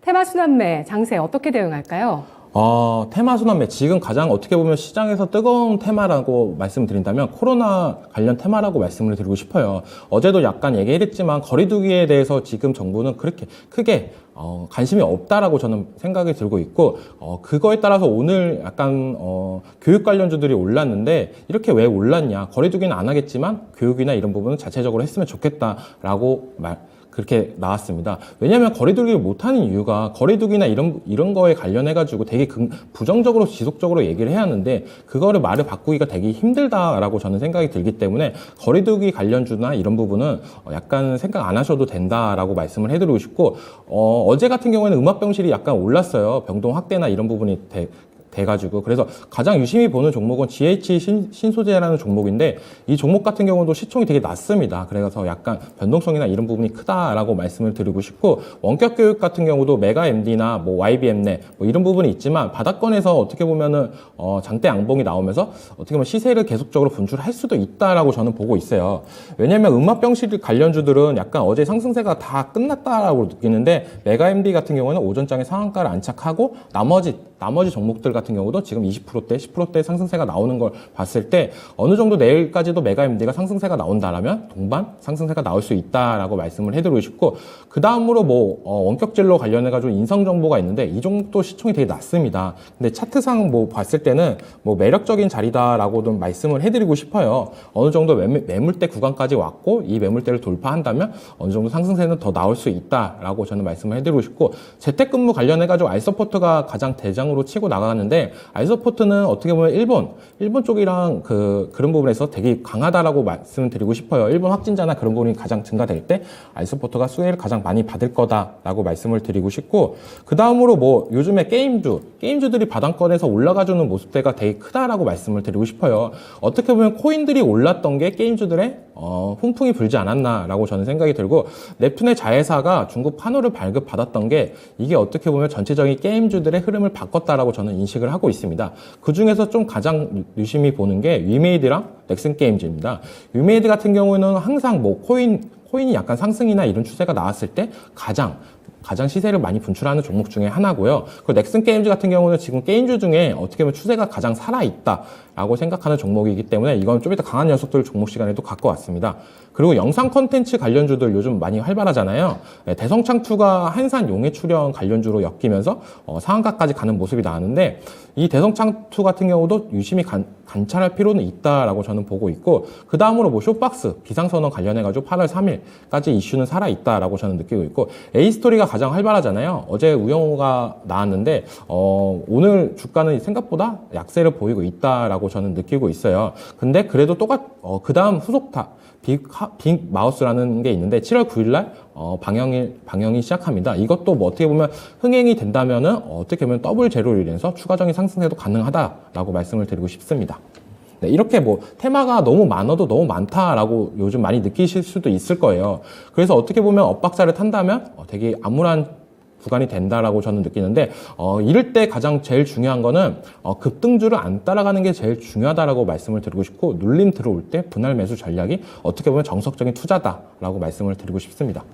테마 순환매 장세 어떻게 대응할까요? 테마 순환매 지금 가장 어떻게 보면 시장에서 뜨거운 테마라고 말씀드린다면 코로나 관련 테마라고 말씀을 드리고 싶어요. 어제도 약간 얘기했지만 거리두기에 대해서 지금 정부는 그렇게 크게 관심이 없다라고 저는 생각이 들고 있고 그거에 따라서 오늘 약간 교육 관련주들이 올랐는데 이렇게 왜 올랐냐, 거리두기는 안 하겠지만 교육이나 이런 부분은 자체적으로 했으면 좋겠다라고 그렇게 나왔습니다. 왜냐하면 거리두기를 못하는 이유가 거리두기나 이런 거에 관련해가지고 되게 부정적으로 지속적으로 얘기를 해야 하는데 그거를 말을 바꾸기가 되게 힘들다라고 저는 생각이 들기 때문에 거리두기 관련주나 이런 부분은 약간 생각 안 하셔도 된다라고 말씀을 해드리고 싶고 어제 같은 경우에는 음압병실이 약간 올랐어요. 병동 확대나 이런 부분이 돼가지고 그래서 가장 유심히 보는 종목은 GH 신소재라는 종목인데 이 종목 같은 경우도 시총이 되게 낮습니다. 그래서 약간 변동성이나 이런 부분이 크다라고 말씀을 드리고 싶고 원격 교육 같은 경우도 메가MD나 뭐 YBMnet 뭐 이런 부분이 있지만 바닥권에서 어떻게 보면은 장대 양봉이 나오면서 어떻게 보면 시세를 계속적으로 분출할 수도 있다라고 저는 보고 있어요. 왜냐하면 음압병실 관련주들은 약간 어제 상승세가 다 끝났다라고 느끼는데 메가MD 같은 경우는 오전장에 상한가를 안착하고 나머지 종목들 같은 경우도 지금 20%대, 10%대 상승세가 나오는 걸 봤을 때 어느 정도 내일까지도 메가MD가 상승세가 나온다라면 동반 상승세가 나올 수 있다라고 말씀을 해드리고 싶고 그 다음으로 뭐 원격진로 관련해가지고 인성정보가 있는데 이 종목도 시총이 되게 낮습니다. 근데 차트상 뭐 봤을 때는 뭐 매력적인 자리다라고도 말씀을 해드리고 싶어요. 어느 정도 매물대 구간까지 왔고 이 매물대를 돌파한다면 어느 정도 상승세는 더 나올 수 있다라고 저는 말씀을 해드리고 싶고 재택근무 관련해가지고 알서포트가 가장 대장으로 치고 나가는데 알서포트는 어떻게 보면 일본 쪽이랑 그런 부분에서 되게 강하다라고 말씀드리고 싶어요. 일본 확진자나 그런 부분이 가장 증가될 때 알서포트가 수혜를 가장 많이 받을 거다라고 말씀을 드리고 싶고 그 다음으로 뭐 요즘에 게임주들이 바닥권에서 올라가주는 모습대가 되게 크다라고 말씀을 드리고 싶어요. 어떻게 보면 코인들이 올랐던 게 게임주들의 훈풍이 불지 않았나라고 저는 생각이 들고 넵툰의 자회사가 중국 판호를 발급받았던 게 이게 어떻게 보면 전체적인 게임주들의 흐름을 바꿨다라고 저는 인식을 하고 있습니다. 그 중에서 좀 가장 유심히 보는 게 위메이드랑 넥슨게임즈입니다. 위메이드 같은 경우는 항상 뭐 코인이 약간 상승이나 이런 추세가 나왔을 때 가장 시세를 많이 분출하는 종목 중에 하나고요. 그 넥슨게임즈 같은 경우는 지금 게임주 중에 어떻게 보면 추세가 가장 살아있다라고 생각하는 종목이기 때문에 이건 좀 이따 강한 녀석들 종목 시간에도 갖고 왔습니다. 그리고 영상 콘텐츠 관련주들 요즘 많이 활발하잖아요. 대성창2가 한산 용해 출연 관련주로 엮이면서 상한가까지 가는 모습이 나왔는데 이 대성창2 같은 경우도 유심히 관찰할 필요는 있다라고 저는 보고 있고 그 다음으로 뭐 쇼박스 비상선언 관련해가지고 8월 3일까지 이슈는 살아있다라고 저는 느끼고 있고 A스토리가 가장 활발하잖아요. 어제 우영우가 나왔는데 오늘 주가는 생각보다 약세를 보이고 있다라고 저는 느끼고 있어요. 근데 그래도 그 다음 후속타 빅 마우스라는 게 있는데 7월 9일날 방영이 시작합니다. 이것도 뭐 어떻게 보면 흥행이 된다면은 어떻게 보면 더블 제로로 인해서 추가적인 상승세도 가능하다라고 말씀을 드리고 싶습니다. 네, 이렇게 뭐 테마가 너무 많아도 너무 많다라고 요즘 많이 느끼실 수도 있을 거예요. 그래서 어떻게 보면 엇박자를 탄다면 되게 암울한 구간이 된다라고 저는 느끼는데 이럴 때 가장 제일 중요한 거는 급등주를 안 따라가는 게 제일 중요하다라고 말씀을 드리고 싶고 눌림 들어올 때 분할 매수 전략이 어떻게 보면 정석적인 투자다라고 말씀을 드리고 싶습니다.